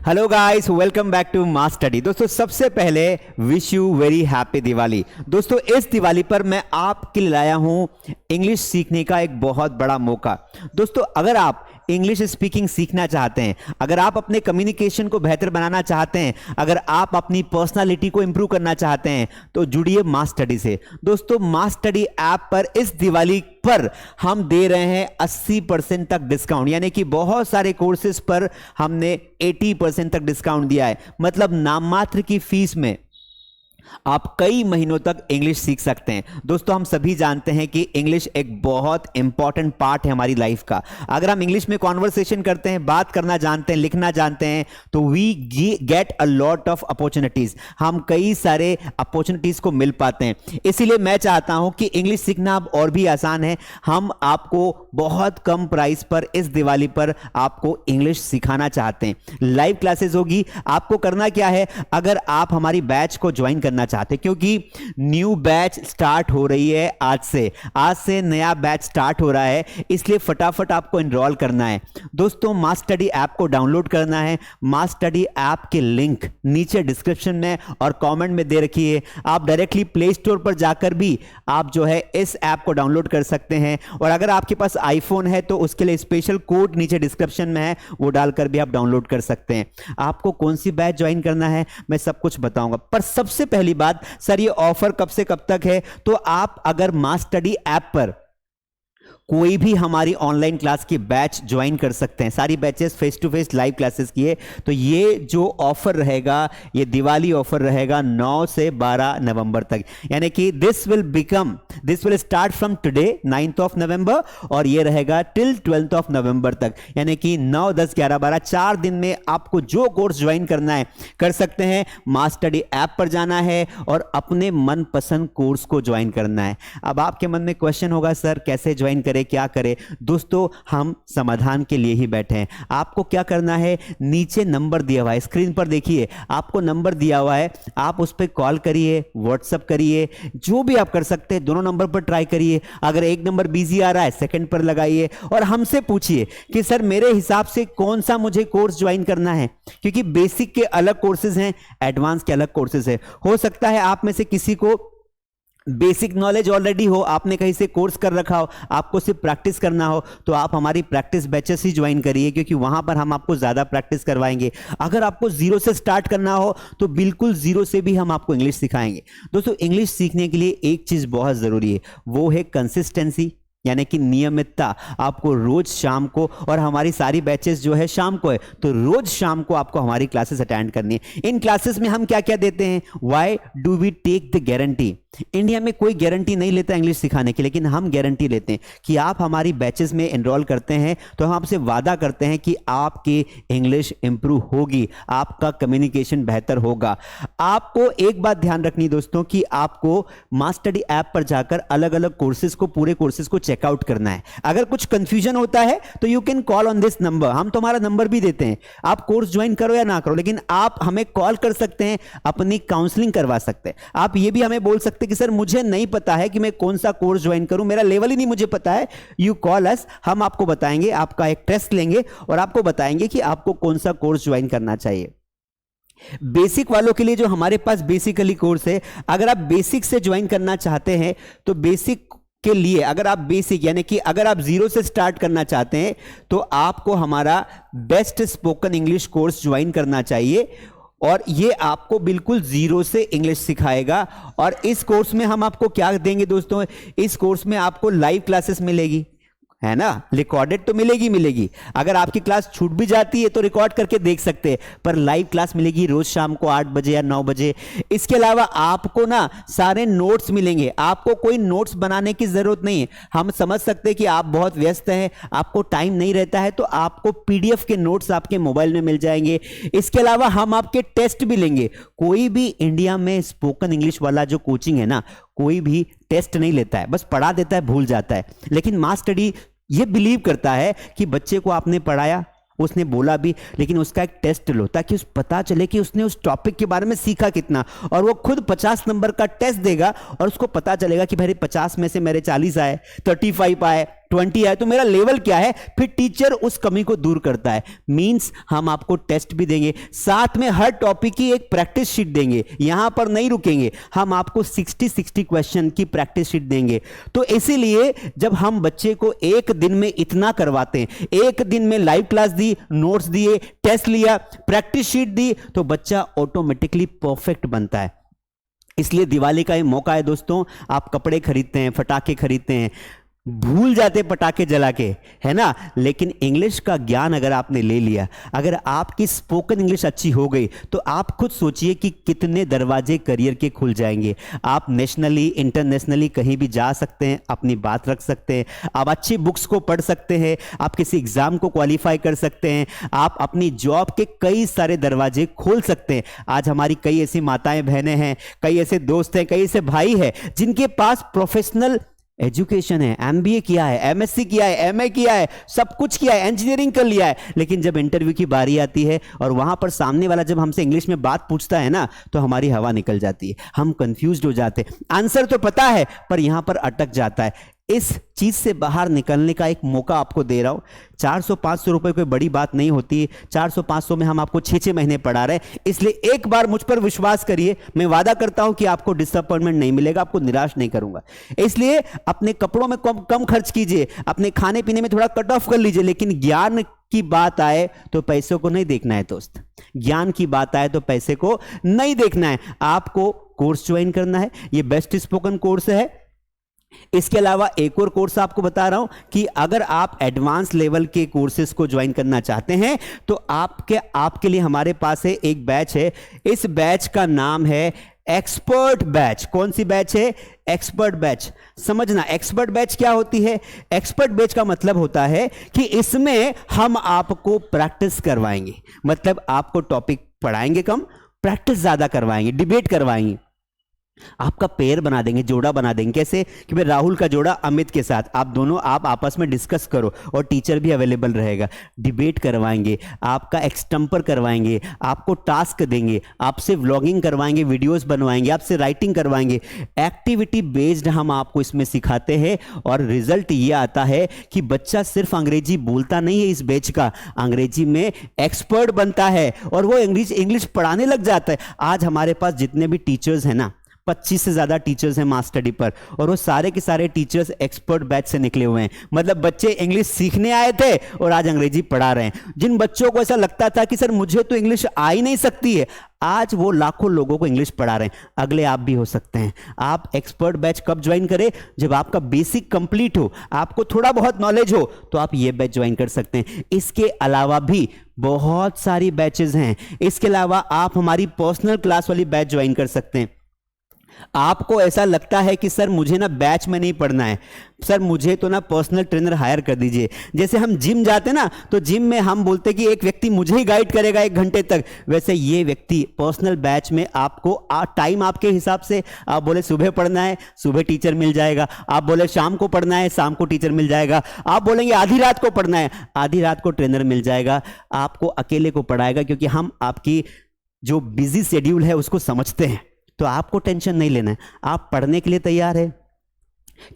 Hello guys, welcome back to mass study. दोस्तों सबसे पहले wish you very happy Diwali. दोस्तों इस दिवाली पर मैं आपके लिए लाया हूं इंग्लिश सीखने का एक बहुत बड़ा मौका। दोस्तों अगर आप इंग्लिश स्पीकिंग सीखना चाहते हैं, अगर आप अपने कम्युनिकेशन को बेहतर बनाना चाहते हैं, अगर आप अपनी पर्सनालिटी को इंप्रूव करना चाहते हैं तो जुड़िए मास स्टडी से। दोस्तों मास स्टडी ऐप पर इस दिवाली पर हम दे रहे हैं 80% तक डिस्काउंट, यानी कि बहुत सारे कोर्सेज पर हमने 80% तक डिस्काउंट दिया है। मतलब नाम मात्र की फीस में आप कई महीनों तक इंग्लिश सीख सकते हैं। दोस्तों हम सभी जानते हैं कि इंग्लिश एक बहुत इंपॉर्टेंट पार्ट है हमारी लाइफ का। अगर हम इंग्लिश में कॉन्वर्सेशन करते हैं, बात करना जानते हैं, लिखना जानते हैं, तो we get a lot of opportunities. हम कई सारे अपॉर्चुनिटीज को मिल पाते हैं। इसीलिए मैं चाहता हूं कि इंग्लिश सीखना अब और भी आसान है। हम आपको बहुत कम प्राइस पर इस दिवाली पर आपको इंग्लिश सिखाना चाहते हैं। लाइव क्लासेस होगी। आपको करना क्या है, अगर आप हमारी बैच को ज्वाइन करना चाहते, क्योंकि न्यू बैच स्टार्ट हो रही है आज से नया बैच स्टार्ट हो रहा है, इसलिए फटाफट आपको एनरोल करना है। दोस्तों मास स्टडी ऐप को डाउनलोड करना है। मास स्टडी ऐप के लिंक नीचे डिस्क्रिप्शन में और कमेंट में दे रखी है। आप डायरेक्टली प्ले स्टोर पर जाकर भी आप जो है इस ऐप को डाउनलोड कर सकते हैं। और अगर आपके पास आईफोन है तो उसके लिए स्पेशल कोड नीचे डिस्क्रिप्शन में है, वो डालकर भी आप डाउनलोड कर सकते हैं। आपको कौन सी बैच ज्वाइन करना है मैं सब कुछ बताऊंगा, पर सबसे पहली बात, सर ये ऑफर कब से कब तक है? तो आप अगर मास स्टडी ऐप पर कोई भी हमारी ऑनलाइन क्लास की बैच ज्वाइन कर सकते हैं। सारी batches face to face live classes की है। तो ये जो ऑफर रहेगा, ये दिवाली ऑफर रहेगा 9 से 12 नवंबर तक, यानी कि this will start from today 9th of November और ये रहेगा टिल 12th ऑफ नवंबर तक, यानी कि 9, 10, 11, 12 4 दिन में आपको जो कोर्स ज्वाइन करना है कर सकते हैं। मास स्टडी ऐप पर जाना है और अपने मनपसंद कोर्स को ज्वाइन करना है। अब आपके मन में क्वेश्चन होगा, सर कैसे ज्वाइन करें, क्या करें? दोस्तों हम समाधान के लिए ही बैठे हैं। आपको क्या करना है, नीचे नंबर दिया हुआ है, स्क्रीन पर देखिए आपको नंबर दिया हुआ है। आप उस पर कॉल करिए, व्हाट्सएप करिए, जो भी आप कर सकते हैं। दोनों नंबर पर ट्राई करिए। अगर एक नंबर बिजी आ रहा है सेकंड पर लगाइए और हमसे पूछिए कि सर मेरे हिसाब से कौन सा मुझे कोर्स ज्वाइन करना है, क्योंकि बेसिक के अलग कोर्सेज हैं, एडवांस के अलग कोर्सेज हैं। हो सकता है आप में से किसी को बेसिक नॉलेज ऑलरेडी हो, आपने कहीं से कोर्स कर रखा हो, आपको सिर्फ प्रैक्टिस करना हो, तो आप हमारी प्रैक्टिस बैचेस ही ज्वाइन करिए, क्योंकि वहां पर हम आपको ज्यादा प्रैक्टिस करवाएंगे। अगर आपको जीरो से स्टार्ट करना हो तो बिल्कुल जीरो से भी हम आपको इंग्लिश सिखाएंगे। दोस्तों इंग्लिश सीखने के लिए एक चीज बहुत जरूरी है, वो है कंसिस्टेंसी, यानी कि नियमितता। आपको रोज शाम को, और हमारी सारी बैचेस जो है शाम को है, तो रोज शाम को आपको हमारी क्लासेस अटेंड करनी है। इन क्लासेस में हम क्या क्या देते हैं, why do we take the guarantee? India में कोई गारंटी नहीं लेता इंग्लिश सिखाने की, लेकिन हम गारंटी लेते हैं कि आप हमारी बैचेस में एनरोल करते हैं तो हम आपसे वादा करते हैं कि आपकी इंग्लिश इंप्रूव होगी, आपका कम्युनिकेशन बेहतर होगा। आपको एक बात ध्यान रखनी दोस्तों कि आपको मास स्टडी ऐप पर जाकर अलग अलग कोर्सेज को, पूरे कोर्सेज को चेकआउट करना है। अगर कुछ कंफ्यूजन होता है तो you can call on this number, हम तुम्हारा नंबर भी देते हैं। आप कोर्स ज्वाइन करो या ना करो, लेकिन आप हमें कॉल कर सकते हैं, अपनी काउंसलिंग करवा सकते हैं। आप ये भी हमें बोल सकते हैं कि सर मुझे नहीं पता है कि मैं कौन सा कोर्स ज्वाइन करूं, मेरा लेवल ही नहीं मुझे पता है। यू कॉल अस, हम आपको बताएंगे, आपका एक टेस्ट लेंगे और आपको बताएंगे कि आपको कौन सा कोर्स ज्वाइन करना चाहिए। बेसिक वालों के लिए जो हमारे पास बेसिकली कोर्स है, अगर आप बेसिक से ज्वाइन करना चाहते हैं तो बेसिक के लिए, अगर आप बेसिक यानी कि अगर आप जीरो से स्टार्ट करना चाहते हैं तो आपको हमारा best spoken English course join करना चाहिए, और ये आपको बिल्कुल जीरो से इंग्लिश सिखाएगा। और इस कोर्स में हम आपको क्या देंगे दोस्तों, इस कोर्स में आपको लाइव क्लासेस मिलेगी, है ना, रिकॉर्डेड तो मिलेगी। अगर आपकी क्लास छूट भी जाती है तो रिकॉर्ड करके देख सकते हैं, पर लाइव क्लास मिलेगी रोज शाम को 8 बजे या 9 बजे। इसके अलावा आपको ना सारे नोट्स मिलेंगे, आपको कोई नोट्स बनाने की जरूरत नहीं है। हम समझ सकते हैं कि आप बहुत व्यस्त हैं, आपको टाइम नहीं रहता है, तो आपको पीडीएफ के नोट्स आपके मोबाइल में मिल जाएंगे। इसके अलावा हम आपके टेस्ट भी लेंगे। कोई भी इंडिया में स्पोकन इंग्लिश वाला जो कोचिंग है ना, कोई भी टेस्ट नहीं लेता है, बस पढ़ा देता है, भूल जाता है। लेकिन मास स्टडी ये बिलीव करता है कि बच्चे को आपने पढ़ाया, उसने बोला भी, लेकिन उसका एक टेस्ट लो ताकि उस पता चले कि उसने उस टॉपिक के बारे में सीखा कितना। और वो खुद 50 नंबर का टेस्ट देगा और उसको पता चलेगा कि भाई 50 में से मेरे 40 आए, 35 आए, 20 आए तो मेरा लेवल क्या है, फिर टीचर उस कमी को दूर करता है। मींस हम आपको टेस्ट भी देंगे, साथ में हर टॉपिक की एक प्रैक्टिस शीट देंगे, यहां पर नहीं रुकेंगे, हम आपको 60 क्वेश्चन की प्रैक्टिस शीट देंगे। तो इसीलिए जब हम बच्चे को एक दिन में इतना करवाते हैं, एक दिन में लाइव क्लास दी, नोट्स दिए, टेस्ट लिया, प्रैक्टिस शीट दी, तो बच्चा ऑटोमेटिकली परफेक्ट बनता है। इसलिए दिवाली का ये मौका है दोस्तों, आप कपड़े खरीदते हैं, पटाखे खरीदते हैं, भूल जाते पटाखे जला के, है ना, लेकिन इंग्लिश का ज्ञान अगर आपने ले लिया, अगर आपकी स्पोकन इंग्लिश अच्छी हो गई, तो आप खुद सोचिए कि कितने दरवाजे करियर के खुल जाएंगे। आप नेशनली, इंटरनेशनली कहीं भी जा सकते हैं, अपनी बात रख सकते हैं, आप अच्छी बुक्स को पढ़ सकते हैं, आप किसी एग्जाम को क्वालिफाई कर सकते हैं, आप अपनी जॉब के कई सारे दरवाजे खोल सकते हैं। आज हमारी कई ऐसी माताएं बहनें हैं, कई ऐसे दोस्त हैं, कई ऐसे भाई हैं जिनके पास प्रोफेशनल एजुकेशन है, एमबीए किया है, एमएससी किया है, एमए किया है, सब कुछ किया है, इंजीनियरिंग कर लिया है, लेकिन जब इंटरव्यू की बारी आती है और वहां पर सामने वाला जब हमसे इंग्लिश में बात पूछता है ना, तो हमारी हवा निकल जाती है, हम कंफ्यूज्ड हो जाते हैं। आंसर तो पता है पर यहां पर अटक जाता है। इस चीज से बाहर निकलने का एक मौका आपको दे रहा हूं। 400-500 रुपए कोई बड़ी बात नहीं होती, 400-500 में हम आपको 6-6 महीने पढ़ा रहे हैं। इसलिए एक बार मुझ पर विश्वास करिए, मैं वादा करता हूं कि आपको डिसअपॉइंटमेंट नहीं मिलेगा, आपको निराश नहीं करूंगा। इसलिए अपने कपड़ों में कम खर्च कीजिए, अपने खाने पीने में थोड़ा कट ऑफ कर लीजिए, लेकिन ज्ञान की बात आए तो पैसों को नहीं देखना है दोस्त, ज्ञान की बात आए तो पैसे को नहीं देखना है। आपको कोर्स ज्वाइन करना है, ये बेस्ट स्पोकन कोर्स है। इसके अलावा एक और कोर्स आपको बता रहा हूं कि अगर आप एडवांस लेवल के कोर्सेज को ज्वाइन करना चाहते हैं तो आपके लिए हमारे पास है एक बैच है। इस बैच का नाम है एक्सपर्ट बैच। कौन सी बैच है? Expert batch. समझना, एक्सपर्ट बैच क्या होती है? एक्सपर्ट बैच का मतलब होता है कि इसमें हम आपको प्रैक्टिस करवाएंगे, मतलब आपको टॉपिक पढ़ाएंगे कम, प्रैक्टिस ज्यादा करवाएंगे, डिबेट करवाएंगे, आपका पेयर बना देंगे, जोड़ा बना देंगे। कैसे कि भाई राहुल का जोड़ा अमित के साथ, आप दोनों आप आपस में डिस्कस करो और टीचर भी अवेलेबल रहेगा। डिबेट करवाएंगे, आपका एक्सटम्पर करवाएंगे, आपको टास्क देंगे, आपसे व्लॉगिंग करवाएंगे, वीडियोस बनवाएंगे, आपसे राइटिंग करवाएंगे। एक्टिविटी बेस्ड हम आपको इसमें सिखाते हैं और रिजल्ट ये आता है कि बच्चा सिर्फ अंग्रेजी बोलता नहीं है, इस बैच का अंग्रेजी में एक्सपर्ट बनता है और वो इंग्लिश पढ़ाने लग जाता है। आज हमारे पास जितने भी टीचर्स हैं ना, 25 से ज्यादा टीचर्स हैं मास स्टडी पर, और वो सारे के सारे टीचर्स एक्सपर्ट बैच से निकले हुए हैं। मतलब बच्चे इंग्लिश सीखने आए थे और आज अंग्रेजी पढ़ा रहे हैं। जिन बच्चों को ऐसा लगता था कि सर मुझे तो इंग्लिश आ ही नहीं सकती है, आज वो लाखों लोगों को इंग्लिश पढ़ा रहे हैं। अगले आप भी हो सकते हैं। आप एक्सपर्ट बैच कब ज्वाइन करें? जब आपका बेसिक कंप्लीट हो, आपको थोड़ा बहुत नॉलेज हो, तो आप ये बैच ज्वाइन कर सकते हैं। इसके अलावा भी बहुत सारी बैचेस हैं। इसके अलावा आप हमारी पर्सनल क्लास वाली बैच ज्वाइन कर सकते हैं। आपको ऐसा लगता है कि सर मुझे ना बैच में नहीं पढ़ना है, सर मुझे तो ना पर्सनल ट्रेनर हायर कर दीजिए। जैसे हम जिम जाते ना, तो जिम में हम बोलते कि एक व्यक्ति मुझे ही गाइड करेगा 1 घंटे तक, वैसे ये व्यक्ति पर्सनल बैच में आपको टाइम आपके हिसाब से, आप बोले सुबह पढ़ना है, सुबह टीचर मिल जाएगा, आप बोले शाम को पढ़ना है, शाम को टीचर मिल जाएगा, आप बोलेंगे आधी रात को पढ़ना है, आधी रात को ट्रेनर मिल जाएगा, आपको अकेले को पढ़ाएगा, क्योंकि हम आपकी जो बिजी शेड्यूल है उसको समझते हैं। तो आपको टेंशन नहीं लेना है। आप पढ़ने के लिए तैयार है?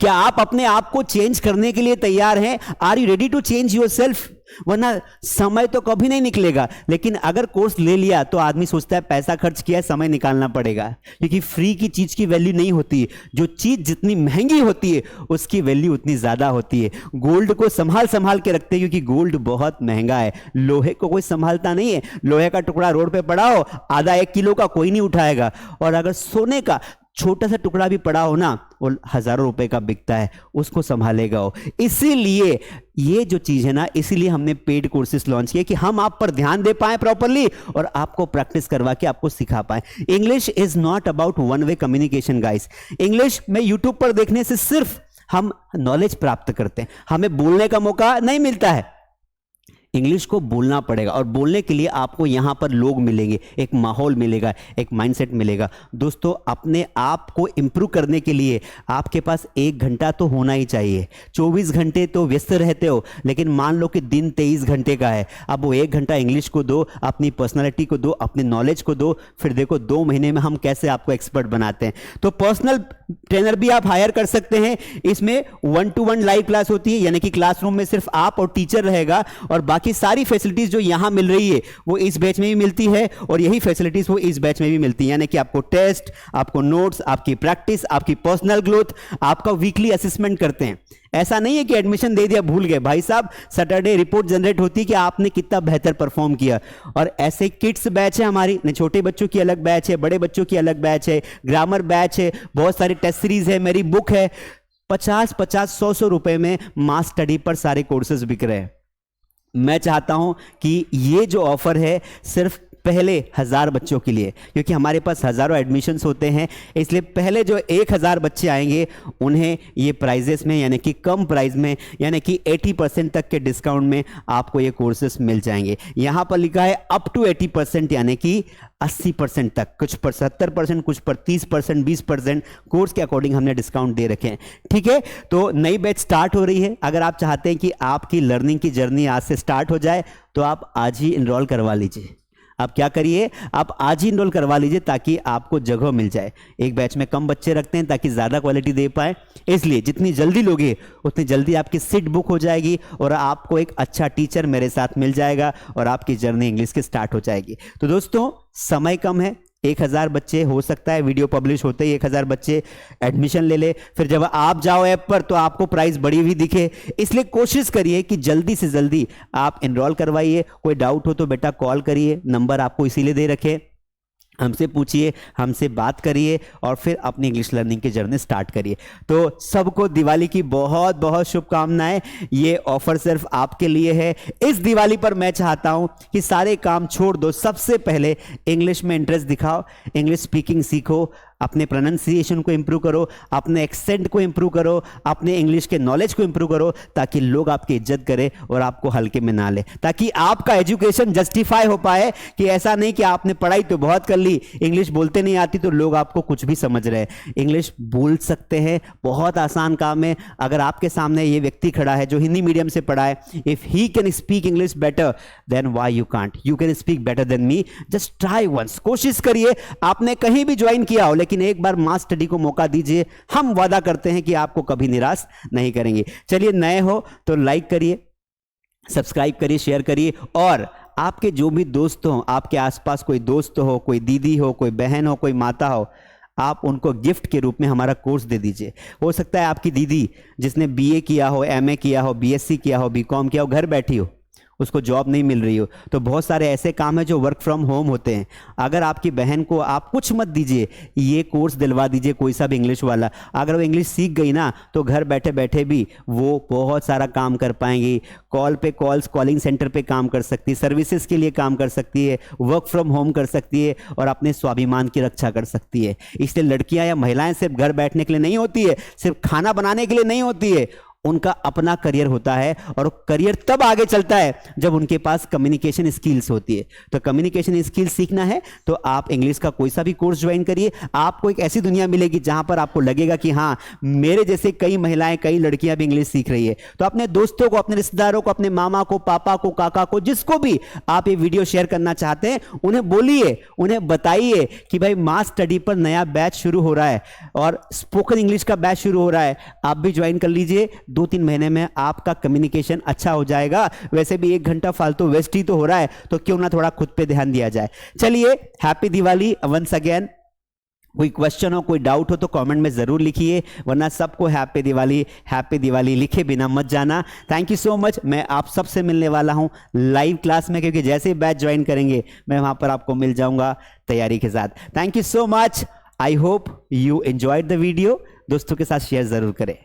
क्या आप अपने आप को चेंज करने के लिए तैयार हैं? Are you ready to change yourself? वरना समय तो कभी नहीं निकलेगा। लेकिन अगर कोर्स ले लिया तो आदमी सोचता है पैसा खर्च किया है, समय निकालना पड़ेगा, क्योंकि फ्री की चीज की वैल्यू नहीं होती। जो चीज जितनी महंगी होती है उसकी वैल्यू उतनी ज्यादा होती है। गोल्ड को संभाल के रखते हैं, क्योंकि गोल्ड बहुत महंगा है। लोहे को कोई संभालता नहीं है। लोहे का टुकड़ा रोड पे पड़ा हो, आधा 1 किलो का, कोई नहीं उठाएगा। और अगर सोने का छोटा सा टुकड़ा भी पड़ा हो ना, वो हजारों रुपए का बिकता है, उसको संभालेगा वो। इसीलिए ये जो चीज है ना, इसीलिए हमने पेड कोर्सेज लॉन्च किए कि हम आप पर ध्यान दे पाए प्रॉपर्ली और आपको प्रैक्टिस करवा के आपको सिखा पाए। English is not about one way communication guys. English में यूट्यूब पर देखने से सिर्फ हम नॉलेज प्राप्त करते हैं, हमें बोलने का मौका नहीं मिलता है। इंग्लिश को बोलना पड़ेगा और बोलने के लिए आपको यहाँ पर लोग मिलेंगे, एक माहौल मिलेगा, एक माइंडसेट मिलेगा। दोस्तों अपने आप को इम्प्रूव करने के लिए आपके पास 1 घंटा तो होना ही चाहिए। 24 घंटे तो व्यस्त रहते हो, लेकिन मान लो कि दिन 23 घंटे का है, अब वो 1 घंटा इंग्लिश को दो, अपनी पर्सनालिटी को दो, अपने नॉलेज को दो, फिर देखो 2 महीने में हम कैसे आपको एक्सपर्ट बनाते हैं। तो पर्सनल ट्रेनर भी आप हायर कर सकते हैं। इसमें 1-to-1 लाइव क्लास होती है, यानी कि क्लासरूम में सिर्फ आप और टीचर रहेगा और बाकी सारी फैसिलिटीज जो यहां मिल रही है वो इस बैच में भी मिलती है और यही फैसिलिटीज वो इस बैच में भी मिलती है। यानी कि आपको टेस्ट, आपको नोट्स, आपकी प्रैक्टिस, आपकी पर्सनल ग्रोथ, आपका वीकली असेसमेंट करते हैं। ऐसा नहीं है कि एडमिशन दे दिया भूल गए, भाई साहब सैटरडे रिपोर्ट जनरेट होती है कि आपने कितना बेहतर परफॉर्म किया। और ऐसे किड्स बैच है हमारी, छोटे बच्चों की अलग बैच है, बड़े बच्चों की अलग बैच है, ग्रामर बैच है, बहुत सारी टेस्ट सीरीज है, मेरी बुक है। 50-50, 100-100 रुपए में मास स्टडी पर सारे कोर्सेज बिक रहे हैं। मैं चाहता हूं कि ये जो ऑफर है सिर्फ पहले 1000 बच्चों के लिए, क्योंकि हमारे पास हजारों एडमिशन्स होते हैं, इसलिए पहले जो 1000 बच्चे आएंगे उन्हें ये प्राइजेस में, यानी कि कम प्राइस में, यानी कि 80% तक के डिस्काउंट में आपको ये कोर्सेस मिल जाएंगे। यहां पर लिखा है अप टू 80%, यानी कि 80% तक, कुछ पर 70%, कुछ पर 30%, 20% कोर्स के अकॉर्डिंग हमने डिस्काउंट दे रखे हैं। ठीक है, तो नई बैच स्टार्ट हो रही है। अगर आप चाहते हैं कि आपकी लर्निंग की जर्नी आज से स्टार्ट हो जाए तो आप आज ही इनरोल करवा लीजिए। आप क्या करिए, आप आज ही इनरोल करवा लीजिए ताकि आपको जगह मिल जाए। एक बैच में कम बच्चे रखते हैं ताकि ज़्यादा क्वालिटी दे पाए, इसलिए जितनी जल्दी लोगे उतनी जल्दी आपकी सीट बुक हो जाएगी और आपको एक अच्छा टीचर मेरे साथ मिल जाएगा और आपकी जर्नी इंग्लिश की स्टार्ट हो जाएगी। तो दोस्तों समय कम है, 1000 बच्चे, हो सकता है वीडियो पब्लिश होते ही 1000 बच्चे एडमिशन ले ले, फिर जब आप जाओ ऐप पर तो आपको प्राइस बढ़ी हुई दिखे। इसलिए कोशिश करिए कि जल्दी से जल्दी आप एनरोल करवाइए। कोई डाउट हो तो बेटा कॉल करिए, नंबर आपको इसीलिए दे रखे, हमसे पूछिए, हमसे बात करिए और फिर अपनी इंग्लिश लर्निंग की जर्नी स्टार्ट करिए। तो सबको दिवाली की बहुत बहुत शुभकामनाएं। ये ऑफर सिर्फ आपके लिए है। इस दिवाली पर मैं चाहता हूं कि सारे काम छोड़ दो, सबसे पहले इंग्लिश में इंटरेस्ट दिखाओ, इंग्लिश स्पीकिंग सीखो, अपने प्रोनाउंसिएशन को इंप्रूव करो, अपने एक्सेंट को इंप्रूव करो, अपने इंग्लिश के नॉलेज को इंप्रूव करो, ताकि लोग आपकी इज्जत करें और आपको हल्के में ना ले, ताकि आपका एजुकेशन जस्टिफाई हो पाए। कि ऐसा नहीं कि आपने पढ़ाई तो बहुत कर ली, इंग्लिश बोलते नहीं आती तो लोग आपको कुछ भी समझ रहे हैं। इंग्लिश बोल सकते हैं, बहुत आसान काम है। अगर आपके सामने ये व्यक्ति खड़ा है जो हिंदी मीडियम से पढ़ा है, if he can speak English better then why you can't, you can speak better than me, just try once. कोशिश करिए, आपने कहीं भी ज्वाइन किया हो लेकिन एक बार मास स्टडी को मौका दीजिए, हम वादा करते हैं कि आपको कभी निराश नहीं करेंगे। चलिए, नए हो तो लाइक करिए, सब्सक्राइब करिए, शेयर करिए और आपके जो भी दोस्त हो, आपके आसपास कोई दोस्त हो, कोई दीदी हो, कोई बहन हो, कोई माता हो, आप उनको गिफ्ट के रूप में हमारा कोर्स दे दीजिए। हो सकता है आपकी दीदी जिसने बीए किया हो, एमए किया हो, बीएससी किया हो, बीकॉम किया हो, घर बैठी हो, उसको जॉब नहीं मिल रही हो, तो बहुत सारे ऐसे काम है जो वर्क फ्रॉम होम होते हैं। अगर आपकी बहन को आप कुछ मत दीजिए, ये कोर्स दिलवा दीजिए कोई सा भी इंग्लिश वाला। अगर वो इंग्लिश सीख गई ना तो घर बैठे बैठे भी वो बहुत सारा काम कर पाएंगी। कॉल पे कॉल्स, कॉलिंग सेंटर पे काम कर सकती है, सर्विसेज के लिए काम कर सकती है, वर्क फ्रॉम होम कर सकती है और अपने स्वाभिमान की रक्षा कर सकती है। इसलिए लड़कियां या महिलाएं सिर्फ घर बैठने के लिए नहीं होती है, सिर्फ खाना बनाने के लिए नहीं होती है, उनका अपना करियर होता है और करियर तब आगे चलता है जब उनके पास कम्युनिकेशन स्किल्स होती है। तो कम्युनिकेशन स्किल्स सीखना है तो आप इंग्लिश का कोई सा भी कोर्स ज्वाइन करिए। आपको एक ऐसी दुनिया मिलेगी जहां पर आपको लगेगा कि हाँ, मेरे जैसे कई महिलाएं, कई लड़कियां भी इंग्लिश सीख रही है। तो अपने दोस्तों को, अपने रिश्तेदारों को, अपने मामा को, पापा को, काका को, जिसको भी आप ये वीडियो शेयर करना चाहते हैं, उन्हें बोलिए, उन्हें बताइए कि भाई मास स्टडी पर नया बैच शुरू हो रहा है और स्पोकन इंग्लिश का बैच शुरू हो रहा है, आप भी ज्वाइन कर लीजिए। 2-3 महीने में आपका कम्युनिकेशन अच्छा हो जाएगा। वैसे भी 1 घंटा फालतू वेस्ट ही तो हो रहा है, तो क्यों ना थोड़ा खुद पे ध्यान दिया जाए। चलिए, हैप्पी दिवाली वंस अगेन। कोई क्वेश्चन हो, कोई डाउट हो तो कमेंट में जरूर लिखिए, वरना सबको हैप्पी दिवाली लिखे बिना मत जाना। Thank you so much. मैं आप सबसे मिलने वाला हूं लाइव क्लास में, क्योंकि जैसे ही बैच ज्वाइन करेंगे मैं वहां पर आपको मिल जाऊंगा तैयारी के साथ। Thank you so much. I hope you enjoyed the video. दोस्तों के साथ शेयर जरूर करें।